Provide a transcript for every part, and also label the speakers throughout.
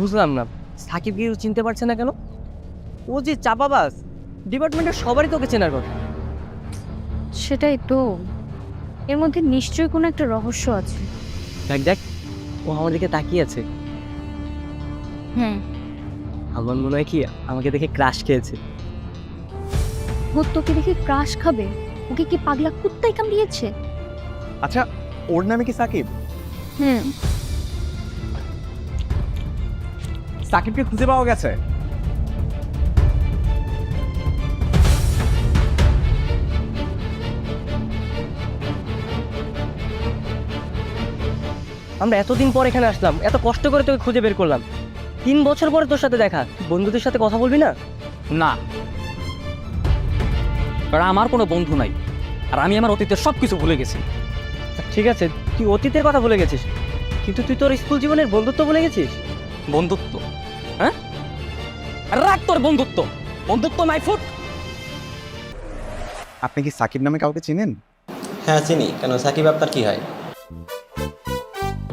Speaker 1: বুঝলাম না, সাকিবকে কেউ চিনতে পারছে না কেন? ও যে চাপাবাজ, ডিপার্টমেন্টের সবারই তোকে চেনার কথা।
Speaker 2: সেটাই তো, এর মধ্যে নিশ্চয়ই কোনো একটা রহস্য আছে।
Speaker 1: দেখ দেখ, ও আমার দিকে তাকিয়ে আছে।
Speaker 2: হুম,
Speaker 1: আমার মনে হয় কি আমাকে দেখে ক্রাশ খেয়েছে।
Speaker 2: ও তোকে দেখে ক্রাশ খাবে? ওকে কি পাগলা কুত্তায় কামড়িয়েছে?
Speaker 3: আচ্ছা, ওর নামে কি সাকিব?
Speaker 2: হুম,
Speaker 3: সাকিবকে খুঁজে পাওয়া গেছে?
Speaker 1: আমরা এতদিন পর এখানে আসলাম, এত কষ্ট করে তোকে খুঁজে বের করলাম। 3 বছর পরে তোর সাথে দেখা, বন্ধুদের সাথে কথা বলবি না?
Speaker 4: না, কারণ আমার কোনো বন্ধু নাই, আর আমি আমার অতীতের সব কিছু ভুলে গেছি।
Speaker 1: ঠিক আছে, তুই অতীতের কথা ভুলে গেছিস, কিন্তু তুই তোর স্কুল জীবনের বন্ধুত্ব ভুলে গেছিস।
Speaker 4: বন্ধুত্ব? হ্যাঁ, রাখ তোর বন্ধুত্ব। বন্ধুত্ব মাই ফুট।
Speaker 3: আপনি কি সাকিব নামে কাউকে চিনেন?
Speaker 5: হ্যাঁ চিনি। কেন, সাকিব আপনার কি হয়?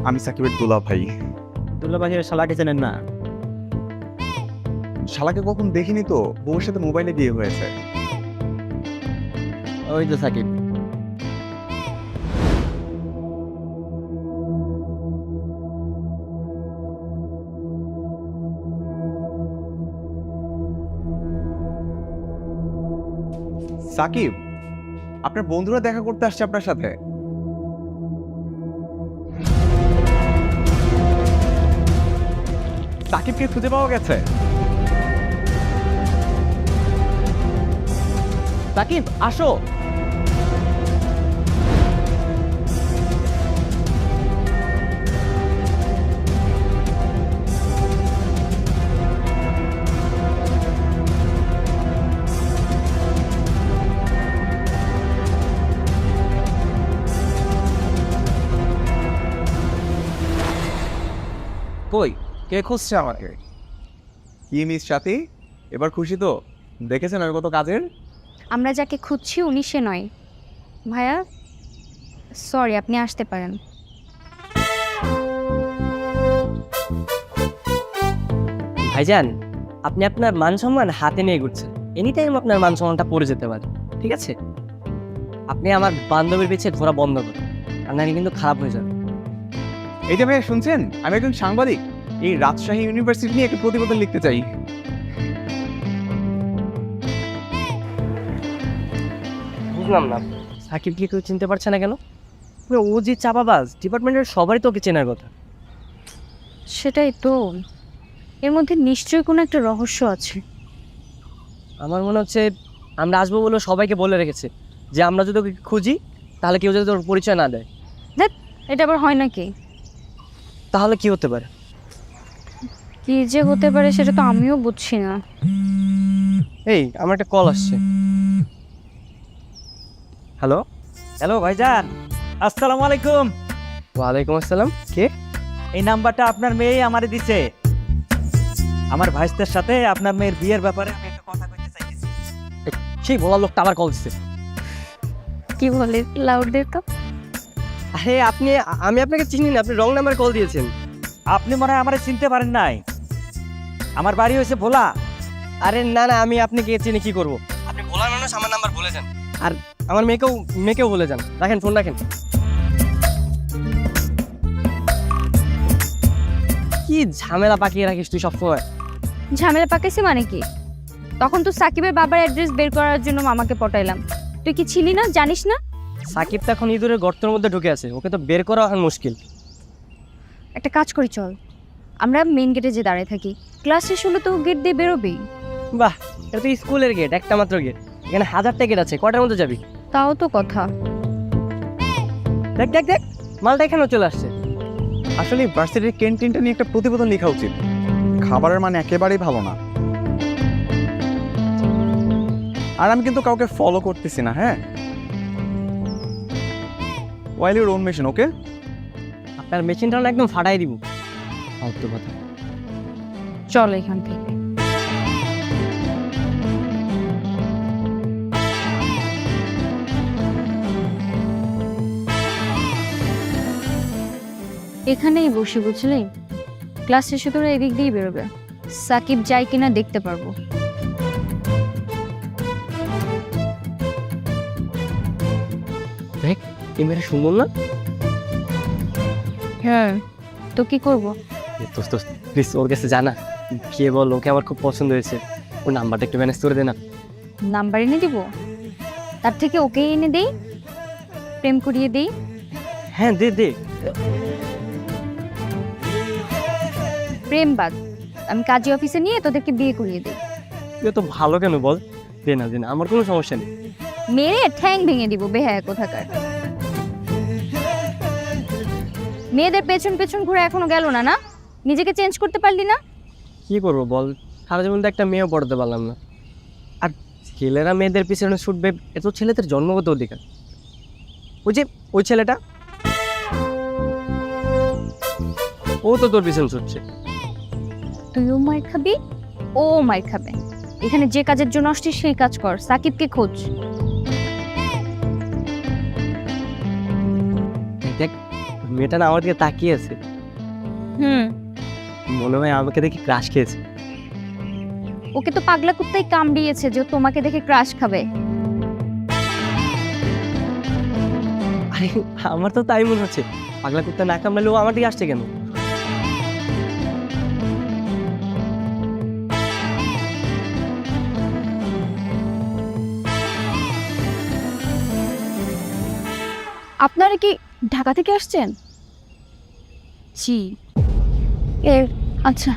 Speaker 3: আমি সাকিবের দুলা ভাই।
Speaker 4: দুলাভাইয়ের শালাকে চেনেন না?
Speaker 3: শালাকে কখন দেখিনি তো, বউর সাথে মোবাইলে বিয়ে হয়েছে।
Speaker 4: ওই তো সাকিব।
Speaker 3: সাকিব, আপনার বন্ধুরা দেখা করতে আসছে আপনার সাথে। সাকিবকে খুঁজে পাওয়া গেছে? সাকিব আসো।
Speaker 1: কই, কে খুঁজছে আমাকে?
Speaker 3: কি মিস সাথী, এবার খুশি তো? দেখেছেন আমি কত কাজের।
Speaker 2: আমরা যাকে খুঁজছি উনি সে নয়। ভাইয়া সরি, আপনি আসতে পারেন।
Speaker 1: ভাইজান, আপনি আপনার মান সম্মান হাতে নিয়ে ঘুরছেন। এনি টাইম আপনার মান সম্মানটা পড়ে যেতে পারে, ঠিক আছে? আপনি আমার বান্ধবীর পিছে ঘোরা বন্ধ করুন, আর নাকি কিন্তু খারাপ হয়ে যাবে।
Speaker 3: এই যে ভাইয়া শুনছেন, আমি একজন সাংবাদিক, এই রাজশাহী ইউনিভার্সিটি নিয়ে একটা প্রতিবেদন লিখতে চাই।
Speaker 1: বুঝলাম না, সাকিবকে কেউ চিনতে পারছে না কেন? ও যে চাপাবাজ, ডিপার্টমেন্টের সবারই তোকে চেনার কথা।
Speaker 2: সেটাই তো, এর মধ্যে নিশ্চয়ই কোনো একটা রহস্য আছে।
Speaker 1: আমার মনে হচ্ছে আমরা আসবো বলে সবাইকে বলে রেখেছে যে আমরা যদি ওকে খুঁজি তাহলে কেউ যদি তোর পরিচয় না দেয়।
Speaker 2: দেখ, এটা আবার হয় নাকি?
Speaker 1: তাহলে কি হতে পারে?
Speaker 2: কি যে হতে পারে সেটা তো আমিও বুঝছি না।
Speaker 1: এই, আমার একটা কল আসছে। হ্যালো।
Speaker 6: হ্যালো ভাইজান, আসসালামু আলাইকুম।
Speaker 1: ওয়ালাইকুম আসসালাম। কে?
Speaker 6: এই নাম্বারটা আপনার মেয়ে আমারে দিছে। আমার ভাইস্তের সাথে আপনার মেয়ের বিয়ের ব্যাপারে আমি একটা কথা কইতে চাইতেছি।
Speaker 1: সেই বলার লোকটা আবার কল দিচ্ছে।
Speaker 2: কি বলে, লাউড দে তো।
Speaker 1: আরে আমি আপনাকে চিনি না, আপনি রং নাম্বার কল দিয়েছেন।
Speaker 6: আপনি মনে হয় আমারে চিনতে পারেন নাই। আমার বাড়ি হয়েছে ভোলা।
Speaker 1: আরে না না, আমি আপনাকে চিনি কি করব? আপনি ভোলার মানুষ, আমার নাম্বার ভুলে যান। আর আমার মেয়েকেও ভুলে যান। রাখেন ফোন, রাখেন। কি ঝামেলা পাকিয়ে রাখিস তুই সবসময়।
Speaker 2: ঝামেলা পাকাইছে মানে কি? তখন তো সাকিবের বাবার অ্যাড্রেস বের করার জন্য মামাকে পটাইলাম। তুই কি ছিলি না, জানিস না?
Speaker 1: সাকিব তো এখন ইঁদুরের গর্তের মধ্যে ঢুকে আছে, ওকে তো বের করা এখন মুশকিল।
Speaker 2: একটা কাজ করি, চল আমরা মেইন গেটে যে দাঁড়িয়ে থাকি, ক্লাস শেষ হলে তো গেট দিয়ে বেরোবেই।
Speaker 1: বাহ, এটা তো স্কুলের গেট, একটা মাত্র গেট। এখানে 1000টা গেট আছে, কটার মধ্যে যাবি?
Speaker 2: তাও তো কথা।
Speaker 1: দেখ দেখ দেখ, মালটা এখানেও চলে আসছে।
Speaker 3: আসলে ভার্সিটির ক্যান্টিনটা নিয়ে একটা প্রতিবেদন লেখা উচিত। খাবারের মান একেবারেই ভালো না। আর আমি কিন্তু কাউকে ফলো করতেছি না, হ্যাঁ? ওয়াইল ইউর ওন মেশিন, ওকে?
Speaker 1: আপনার মেশিনটা না একদম ফাটাই দিব। ফালতু কথা।
Speaker 2: চল এখান থেকে। এখানেই বসি, বুঝলি? ক্লাস শেষে তোরা এদিক দিয়েই বেরোবে, সাকিব যায় কিনা দেখতে পারবো।
Speaker 1: দেখ এই মেয়েটা সুন্দর না?
Speaker 2: হ্যাঁ, তো কি করবো?
Speaker 1: দোস্ত প্লিজ ওর কাছে জানা, কে বল ওকে আমার খুব পছন্দ হয়েছে, ওর নাম্বারটা একটু ম্যানেজ করে দে না।
Speaker 2: নাম্বার এনে দিব? তার থেকে ওকে এনে দেই, প্রেম করিয়ে দেই।
Speaker 1: হ্যাঁ দে দে।
Speaker 2: প্রেম বাদ, আমি কাজী অফিসে নিয়ে তোদেরকে বিয়ে করিয়ে দিই।
Speaker 1: তুই তো ভালো কেন বল, দে না দে না, আমার কোনো সমস্যা নেই।
Speaker 2: মেরে ঠ্যাং ভেঙে দিব বেহায়া কোথাকার। মেয়েদের পেছন পেছন ঘুরে এখনো গেল না, না নিজেকে চেঞ্জ করতে পারলি না?
Speaker 1: কি করবো বল, সারা জীবন তো একটা মেয়েও পড়তে পারলাম না। আর ছেলেরা মেয়েদের পিছনে ছুটবে, এ তো ছেলেদের জন্মগত অধিকার। ওই যে ওই ছেলেটা, ও তো তোর পিছনে ছুটছে।
Speaker 2: তুইও মার খাবি, ও মার খাবে। এখানে যে কাজের জন্য আসছিস সেই কাজ কর, সাকিবকে খোঁজ।
Speaker 1: দেখ মেয়েটা না আমার দিকে তাকিয়ে আছে, মনে হয় আমাকে দেখে ক্রাশ খেয়েছে।
Speaker 2: ওকে তো পাগলা কুত্তাই কামড়িয়েছে যে ও তোমাকে দেখে ক্রাশ খাবে।
Speaker 1: আরে আমার তো তাই মনে হচ্ছে, পাগলা কুত্তা না কামড়ালে ও আমার দিকে আসছে কেন?
Speaker 2: আপনারা কি ঢাকা থেকে আসছেন? জি। আচ্ছা।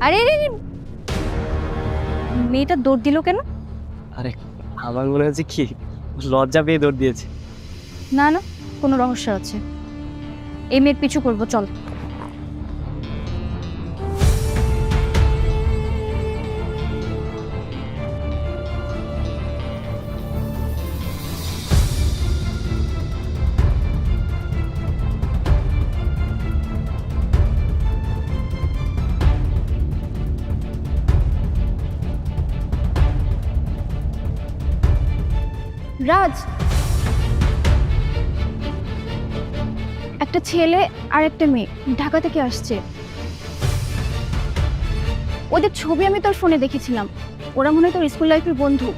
Speaker 2: আরে মেয়েটা দৌড় দিল কেন?
Speaker 1: আরে আমার মনে হচ্ছে কি লজ্জা পেয়ে দৌড় দিয়েছে।
Speaker 2: না না, কোনো রহস্য আছে। এই মেয়ের পিছু করবো, চল। রাজ, একটা ছেলে আর একটা মেয়ে ঢাকা থেকে আসছে। ওদের ছবি আমি তোর ফোনে দেখেছিলাম, ওরা মনে হয় তোর স্কুল লাইফের বন্ধু।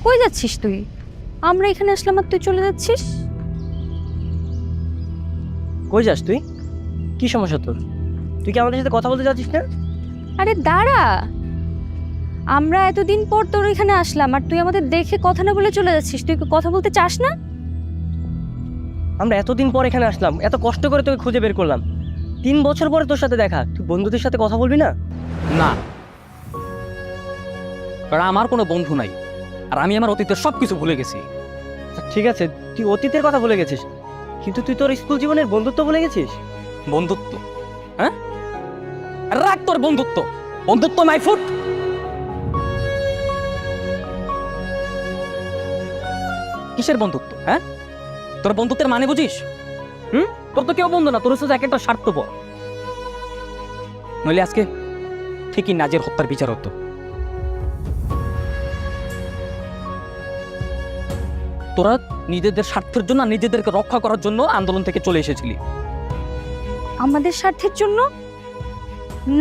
Speaker 2: কই যাচ্ছিস তুই? আমরা এখানে আসলাম আর তুই চলে যাচ্ছিস?
Speaker 1: কই যাস তুই? কি সমস্যা তোর? তুই কি আমাদের সাথে কথা বলতে যাচ্ছিস না?
Speaker 2: আরে দাঁড়া, আমরা এতদিন পর তোর এখানে আসলাম আর তুই আমাদের দেখে কথা না বলে চলে যাচ্ছিস। তুই কি কথা বলতে চাস না?
Speaker 1: আমরা এতদিন পর এখানে আসলাম, এত কষ্ট করে তোকে খুঁজে বের করলাম, 3 বছর পরে তোর সাথে দেখা, তুই বন্ধুদের সাথে কথা বলবি না?
Speaker 4: না, কারণ আমার কোনো বন্ধু নাই, আর আমি আমার অতীতের সবকিছু ভুলে গেছি।
Speaker 1: ঠিক আছে তুই অতীতের কথা ভুলে গেছিস, কিন্তু তুই তোর স্কুল জীবনের বন্ধুত্ব ভুলে গেছিস।
Speaker 4: বন্ধুত্ব? হ্যাঁ, রাখ তোর বন্ধুত্ব। বন্ধুত্ব মাই ফুট। কিসের বন্ধুত্ব? হ্যাঁ, তোর বন্ধুত্বের মানে বুঝিস? তোর তো কেউ বন্ধু না, তোর হচ্ছে এক একটা স্বার্থপর। নইলে আজকে ঠিকই নাজের হত্যার বিচার হতো। তোরা নিজেদের স্বার্থের জন্য, নিজেদেরকে রক্ষা করার জন্য আন্দোলন থেকে চলে এসেছিলি।
Speaker 2: আমাদের স্বার্থের জন্য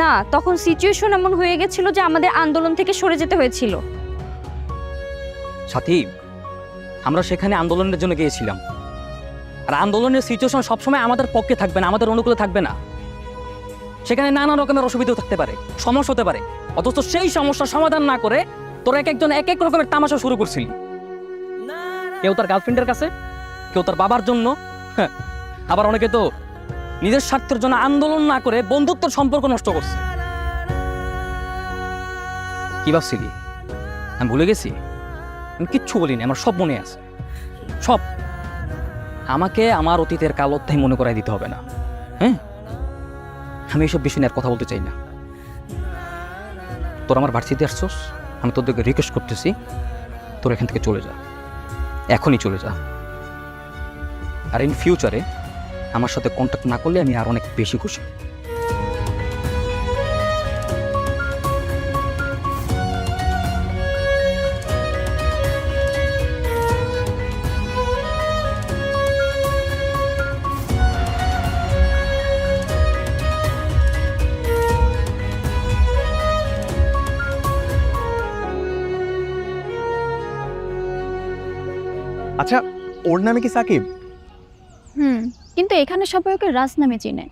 Speaker 2: না, তখন সিচুয়েশন এমন হয়ে গেছিল যে আমাদের আন্দোলন থেকে সরে যেতে হয়েছিল।
Speaker 4: সাথী, আমরা সেখানে আন্দোলনের জন্য গিয়েছিলাম, আর আন্দোলনের সিচুয়েশন সবসময় আমাদের পক্ষে থাকবে না, আমাদের অনুকূলে থাকবে না। সেখানে নানা রকমের অসুবিধাও থাকতে পারে, সমস্যা হতে পারে। অথচ সেই সমস্যার সমাধান না করে তোরা এক একজন এক এক রকমের তামাশা শুরু করছিলি। কেউ তার গার্লফ্রেন্ডের কাছে, কেউ তার বাবার জন্য, আবার অনেকে তো নিজের স্বার্থের জন্য আন্দোলন না করে বন্ধুত্বের সম্পর্ক নষ্ট করছে। কি ভাবছিলি আমি ভুলে গেছি? আমি কিচ্ছু বলিনি, আমার সব মনে আছে, সব। আমাকে আমার অতীতের কাল অধ্যায় মনে করাই দিতে হবে না, হ্যাঁ? আমি এইসব বিষয় নিয়ে আর কথা বলতে চাই না। তোর আমার ভার্সিটিতে আসছোস, আমি তোদেরকে রিকোয়েস্ট করতেছি, তোর এখান থেকে চলে যা, এখনই চলে যা। আর ইন ফিউচারে আমার সাথে কন্ট্যাক্ট না করলে আমি আর অনেক বেশি খুশি।
Speaker 3: আচ্ছা, ওর নামে কি সাকিব?
Speaker 2: কিন্তু এখানে সবাই ওকে রাজ নামে চেনে।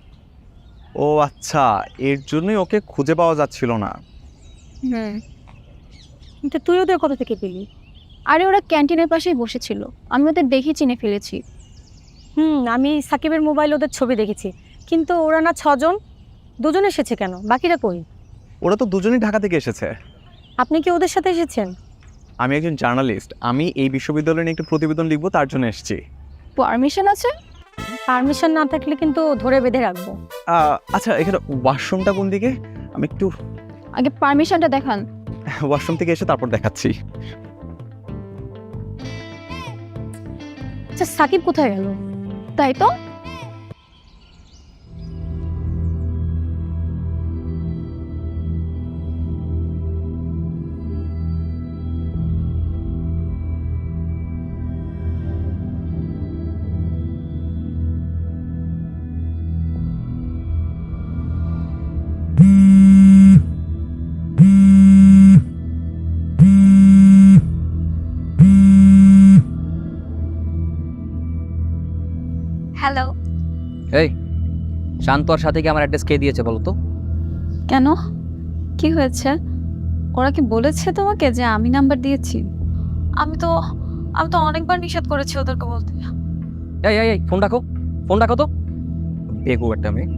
Speaker 3: ও আচ্ছা, এর জন্যই ওকে খুঁজে পাওয়া যাচ্ছিল না।
Speaker 2: কিন্তু তুই ওদের কোথা থেকে পেলি? আরে ওরা ক্যান্টিনের পাশেই বসেছিল, আমি ওদের দেখে চিনে ফেলেছি।
Speaker 7: আমি সাকিবের মোবাইলে ওদের ছবি দেখেছি, কিন্তু ওরা না 6 জন, 2 জন এসেছে কেন? বাকিরা কই?
Speaker 3: ওরা তো দুজনেই ঢাকা থেকে এসেছে।
Speaker 7: আপনি কি ওদের সাথে এসেছেন?
Speaker 3: আমি একজন জার্নালিস্ট, আমি এই বিশ্ববিদ্যালয়ে নিয়ে একটু প্রতিবেদন লিখবো, তার জন্য এসেছি।
Speaker 2: পারমিশন আছে?
Speaker 7: পারমিশন না থাকলে কিন্তু ধরে বেঁধে রাখবো।
Speaker 3: আচ্ছা, এখানে ওয়াশরুমটা কোন দিকে? আমি একটু
Speaker 2: আগে পারমিশনটা দেখান।
Speaker 3: ওয়াশরুম থেকে এসে তারপর দেখাচ্ছি।
Speaker 7: আচ্ছা, সাকিব কোথায় গেল?
Speaker 2: তাই তো। হ্যালো।
Speaker 4: এই শান্তর সাথে কি আমার অ্যাড্রেস কে দিয়েছে বলো তো?
Speaker 2: কেন, কি হয়েছে? ওরা কি বলেছে তোমাকে যে আমি নাম্বার দিয়েছি? আমি তো অনেকবার নিষেধ করেছি ওদেরকে বলতে।
Speaker 4: এই এই এই ফোন রাখো, ফোন রাখো তো। বেগু একটা মেয়ে।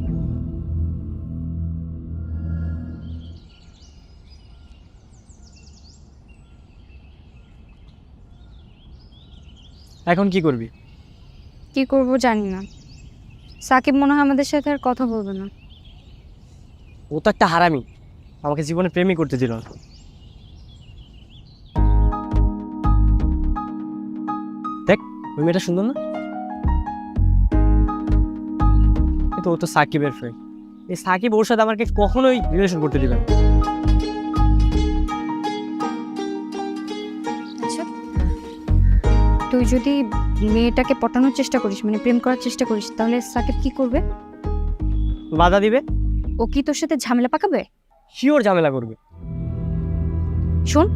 Speaker 1: এখন কি করবি?
Speaker 2: কি করব জানি না। সাকিব মনে হয় আমাদের সাথে আর কথা বলবে না।
Speaker 1: ও তো একটা হারামি, আমাকে জীবনে প্রেমই করতে দিল না। দেখ, ওই মেয়েটা সুন্দর না? কিন্তু ও তো সাকিবের ফ্রেন্ড। এই সাকিব ওর সাথে আমাকে কখনোই রিলেশন করতে দিবে না।
Speaker 2: আচ্ছা, তুই যদি মেয়েটাকে পটানোর চেষ্টা করিস, মানে প্রেম করার চেষ্টা করিস, তাহলে সাকিব কি করবে?
Speaker 1: বাধা দিবে।
Speaker 2: ও কি তোর সাথে ঝামেলা পাকাবে?
Speaker 1: শিওর ঝামেলা করবে।
Speaker 2: শোন,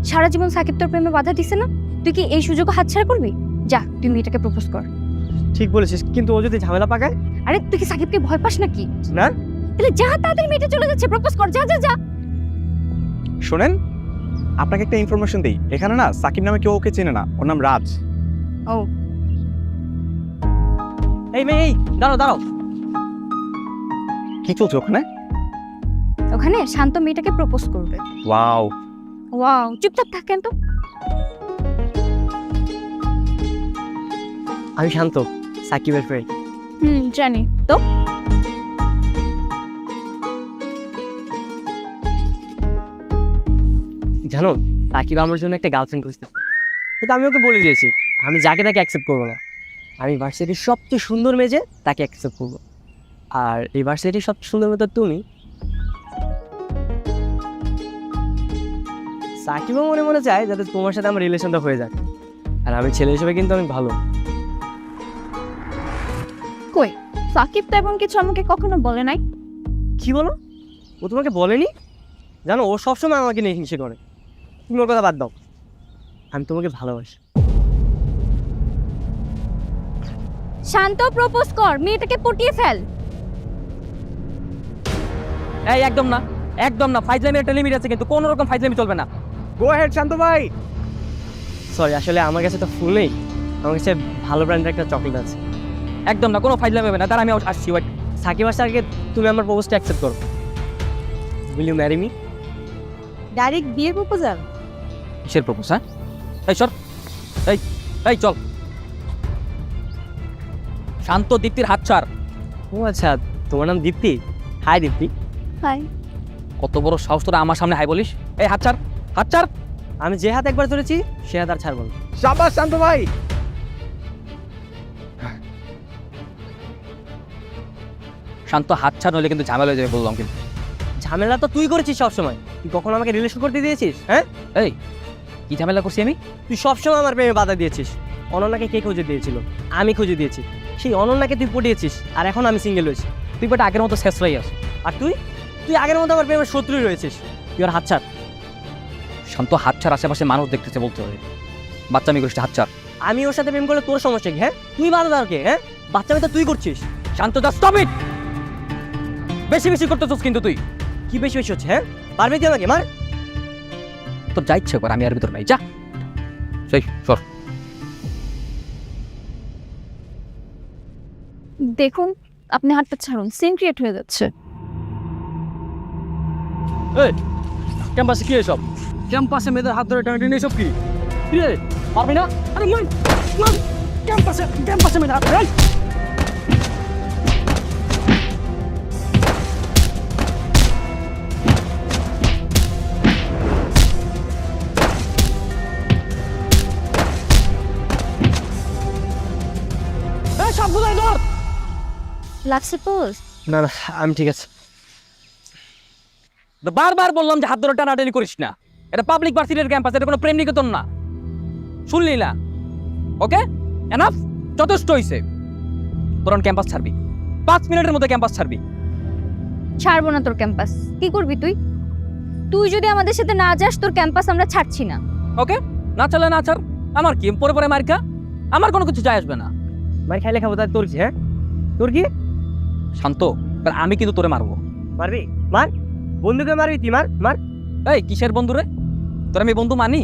Speaker 2: সারা জীবন সাকিব তোর প্রেমে বাধা দিছে না, তুই কি এই সুযোগ হাতছাড়া করবি? যা, তুই মেয়েটাকে প্রপোজ কর।
Speaker 1: ঠিক বলেছিস, কিন্তু ও যদি ঝামেলা পাকায়?
Speaker 2: আরে তুই কি সাকিবকে ভয় পাস নাকি?
Speaker 1: না।
Speaker 2: তাহলে যা, তাড়াতাড়ি মেয়েটা চলে যাচ্ছে, প্রপোজ কর, যা যা যা।
Speaker 3: শোনেন, আপনাকে একটা ইনফরমেশন দিই, এখানে না সাকিব নামে কেউ ওকে চেনে না, ওর নাম রাজ।
Speaker 2: ও,
Speaker 1: এই মেয়ে, এই দাঁড়াও দাঁড়াও।
Speaker 3: কি চলছে ওখানে?
Speaker 2: ওখানে শান্ত মেয়েটাকে প্রপোজ করবে।
Speaker 3: ওয়াও।
Speaker 2: ওয়াও, চুপচাপ থাকেন তো।
Speaker 1: আমি শান্ত, সাকিবের ফ্রেন্ড।
Speaker 2: জানি তো।
Speaker 1: জানো, সাকিব আমার জন্য একটা গার্লফ্রেন্ড খুঁজতেছে, কিন্তু আমি ওকে বলে দিয়েছি আমি যাকে তাকে অ্যাকসেপ্ট করবো না। আমি ভার্সিটির সবচেয়ে সুন্দর মেয়ে যে তাকে অ্যাকসেপ্ট করবো। আর এই ভার্সিটির সবচেয়ে সুন্দর মেয়ে তো তুমি। সাকিবও মনে মনে চায় যাতে তোমার সাথে আমার রিলেশনটা হয়ে যায়। আর আমি ছেলে হিসেবে কিন্তু অনেক ভালো।
Speaker 2: কই, সাকিব তো এমন কিছু আমাকে কখনো বলে নাই।
Speaker 1: কি বলো? ও তোমাকে বলেনি? জানো, ও সবসময় আমাকে নিয়ে হিংসে করে। তুমি ওর কথা বাদ দাও, আমি তোমাকে ভালোবাসি।
Speaker 2: শান্ত, প্রপোজ কর, মেয়েটাকে পটিয়ে ফেল।
Speaker 4: এই একদম না, একদম না। ফাইজলামের একটা লিমিট আছে, কিন্তু কোনো রকম ফাইজলামি চলবে না।
Speaker 3: গো হেড শান্ত ভাই।
Speaker 1: সরি, আসলে আমার কাছে তো ফুল নেই, আমার কাছে ভালো ব্র্যান্ডের একটা চকলেট আছে।
Speaker 4: একদম না, কোনো ফাইজলামি হবে না। তার আমি আসছি, ওয়েট।
Speaker 1: সাকিব আসার আগে তুমি আমার প্রপোজটা অ্যাকসেপ্ট করো। Will you marry me?
Speaker 7: Direct বিয়ের প্রপোজাল?
Speaker 4: কিসের প্রপোজ? হ্যাঁ, এই সর, এই এই চল। শান্ত, দীপ্তির হাত ছাড়।
Speaker 1: ও আচ্ছা, তোমার নাম দীপ্তি? হাই দীপ্তি।
Speaker 2: হাই।
Speaker 4: কত বড় সাহস তোরা আমার সামনে হাই বলিস? এই হাত ছাড়, হাত ছাড়।
Speaker 1: আমি যে হাত একবার ধরেছি সে হাত আর ছাড়বো না।
Speaker 3: শাবাশ শান্ত ভাই।
Speaker 4: শান্ত, হাত ছাড়, নইলে কিন্তু ঝামেলা হয়ে যাবে বললাম কিন্তু।
Speaker 1: ঝামেলা তো তুই করেছিস সবসময়। তুই কখনো আমাকে রিলেশন করতে দিয়েছিস? হ্যাঁ,
Speaker 4: এই কি ঝামেলা করছি আমি?
Speaker 1: তুই সবসময় আমার প্রেমে বাধা দিয়েছিস। অনন্যাকে কে খুঁজে দিয়েছিল? আমি খুঁজে দিয়েছি। সেই অনন্যাকে তুই পটিয়েছিস, আর এখন আমি সিঙ্গেল হয়েছি।
Speaker 4: তুই বাট আগের মতো শেষরাই আস।
Speaker 1: আর তুই তুই আগের মতো আমার প্রেমের শত্রুই রয়েছিস। তুই আর হাত ছাড়।
Speaker 4: শান্ত, হাত ছাড়, আশেপাশে মানুষ দেখতেছে বলতে হবে। বাচ্চা আমি করিস, হাত ছাড়।
Speaker 1: আমি ওর সাথে প্রেম করলে তোর সমস্যা কি? হ্যাঁ, তুই বাধা দাও কে? হ্যাঁ, বাচ্চা মেয়ে তো তুই করছিস।
Speaker 4: শান্ত, যা, স্টপ ইট। বেশি বেশি করতেছিস কিন্তু তুই।
Speaker 1: কি বেশি বেশি হচ্ছে? হ্যাঁ, পারবি তুই আমাকে? মার।
Speaker 4: তোর যা ইচ্ছে কর, আমি আর ভিতর নাই, যা। সেই সর।
Speaker 2: দেখুন, আপনি হাতটা ছাড়ুন, সিন ক্রিয়েট হয়ে যাচ্ছে।
Speaker 4: এই ক্যাম্পাসে কি এসব? ক্যাম্পাসে মেয়েদের হাত ধরে টানাটানি এসব কি? কি রে, পারবি না? আরে মান মান, ক্যাম্পাসে মেয়েদের হাত ধরে। এই! এই সবগুলোই ধর।
Speaker 2: লাগছে পোজ?
Speaker 1: না না, আমি ঠিক আছে।
Speaker 4: তো বারবার বললাম যে হাত ধরে টানাটানি করিস না। এটা পাবলিক ভার্সিটির ক্যাম্পাস, এটা কোনো প্রেম নিকেতন না। শুনলি না? ওকে, এনাফ, যথেষ্ট হইছে। তোর ক্যাম্পাস ছাড়বি, 5 মিনিটের মধ্যে ক্যাম্পাস ছাড়বি।
Speaker 2: ছাড়বো না তোর ক্যাম্পাস। কি করবি তুই? তুই যদি আমাদের সাথে না যাস, তোর ক্যাম্পাস আমরা ছাড়ছি না।
Speaker 4: ওকে, না চলে না ছাড়, আমার কি? পরে পরে মার খা, আমার কোনো কিছু যায় আসবে না।
Speaker 1: মার খাইলে খাবো, তাই তোর কি? হ্যাঁ, তোর কি?
Speaker 4: শান্ত, এবার আমি কিন্তু তোরে মারবো।
Speaker 1: মারবি? মার। বন্ধুকে মারবি তুই? মার মার।
Speaker 4: এই কিসের বন্ধু রে? তোর আমি বন্ধু মানি?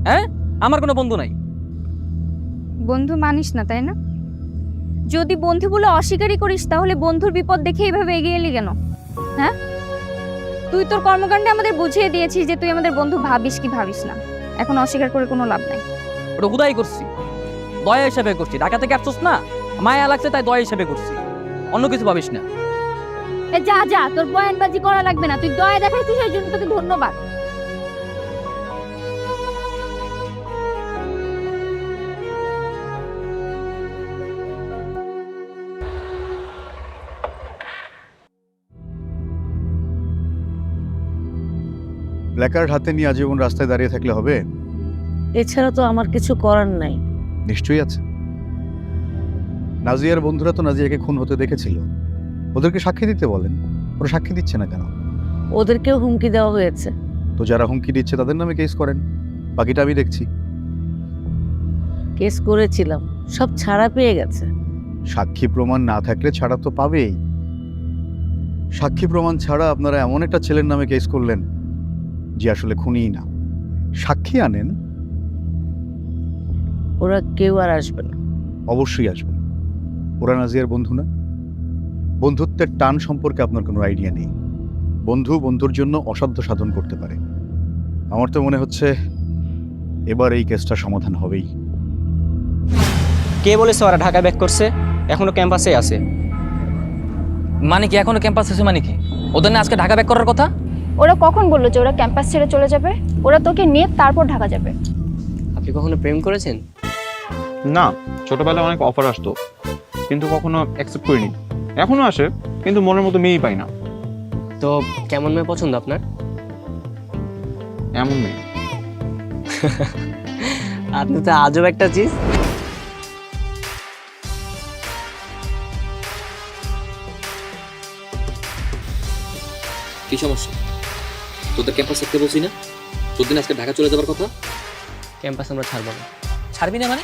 Speaker 4: হ্যাঁ, আমার কোনো বন্ধু নাই।
Speaker 2: বন্ধু মানিস না, তাই না? যদি বন্ধু বলে অস্বীকারই করিস, তাহলে বন্ধুর বিপদ দেখে এইভাবে এগিয়ে এলি কেন? হ্যাঁ, তুই তোর কর্মকাণ্ডে আমাদের বুঝিয়ে দিয়েছিস যে তুই আমাদের বন্ধু ভাবিস কি ভাবিস না। এখন অস্বীকার করে কোনো লাভ নাই।
Speaker 4: ওটা হুদাই করছি, দয়া হিসাবে করছি। ঢাকা থেকে আসছিস না, মায়া লাগছে তাই দয়া হিসাবে করছি, অন্য কিছু ভাবিস না।
Speaker 2: এ যা যা, তোর বয়ানবাজি করা লাগবে না। তুই দয়া দেখাইছিস, এর জন্য তোকে ধন্যবাদ।
Speaker 8: প্ল্যাকার্ড হাতে নিয়ে আজীবন রাস্তায় দাঁড়িয়ে থাকলে হবে?
Speaker 7: এছাড়া তো আমার কিছু করার নাই।
Speaker 8: নিশ্চয়ই আছে। নাজিয়ার বন্ধুরা তো নাজিয়াকে খুন হতে দেখেছিল, ওদেরকে সাক্ষী দিতে বলেন। ওরা সাক্ষী দিচ্ছে না কেন?
Speaker 7: ওদেরকেও হুমকি দেওয়া হয়েছে।
Speaker 8: তো যারা হুমকি দিচ্ছে তাদের নামে কেস করেন, বাকিটা আমি দেখছি।
Speaker 7: কেস করেছিলাম, সব ছাড়া পেয়ে গেছে।
Speaker 8: সাক্ষী প্রমাণ না থাকলে ছাড়া তো পাবেই। সাক্ষী প্রমাণ ছাড়া আপনারা এমন একটা ছেলের নামে কেস করলেন যে আসলে খুনিই না। সাক্ষী আনেন।
Speaker 7: ওরা কেউ আর আসবে না।
Speaker 8: অবশ্যই আসবেন। ওরা নাজিয়ার বন্ধু না? বন্ধুত্বের টান সম্পর্কে আপনার কোনো আইডিয়া নেই। বন্ধু বন্ধুর জন্য অসাধ্য সাধন করতে পারে। আমার তো মনে হচ্ছে এবার এই কেসটা সমাধান হবেই।
Speaker 5: কে বলেছে ওরা ঢাকা ব্যাক করছে? এখনো ক্যাম্পাসে আছে।
Speaker 4: মানে কি এখনো ক্যাম্পাস আছে? মানে কি ওদের না আজকে ঢাকা ব্যাক করার কথা?
Speaker 9: ওরা কখন বললো যে ওরা ক্যাম্পাস ছেড়ে চলে যাবে? ওরা তোকে নিয়ে তারপর ঢাকা যাবে।
Speaker 1: আপনি কখনো প্রেম করেছেন?
Speaker 3: না, ছোটবেলায় অনেক অফার আসতো, কিন্তু কখনো অ্যাকসেপ্ট করিনি। এখনো আসে, কিন্তু মনের মতো মেয়েই পাই না।
Speaker 1: তো কেমন মেয়ে পছন্দ আপনার?
Speaker 3: এমন মেয়ে।
Speaker 1: আপনি তো আজব একটা চিজ।
Speaker 4: কি সমস্যা? তোদের ক্যাম্পাস থাকতে বলছি না? তোদের আজকে ঢাকা চলে যাবার কথা।
Speaker 1: ক্যাম্পাস আমরা ছাড়বো না।
Speaker 4: ছাড়বি না মানে?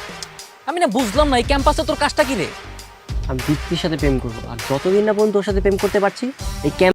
Speaker 4: আমি না বুঝলাম না, এই ক্যাম্পাসে তোর কাজটা কি রে?
Speaker 1: আমি দীপ্তির সাথে প্রেম করবো, আর যতদিন না পর্যন্ত ওর সাথে প্রেম করতে পারছি এই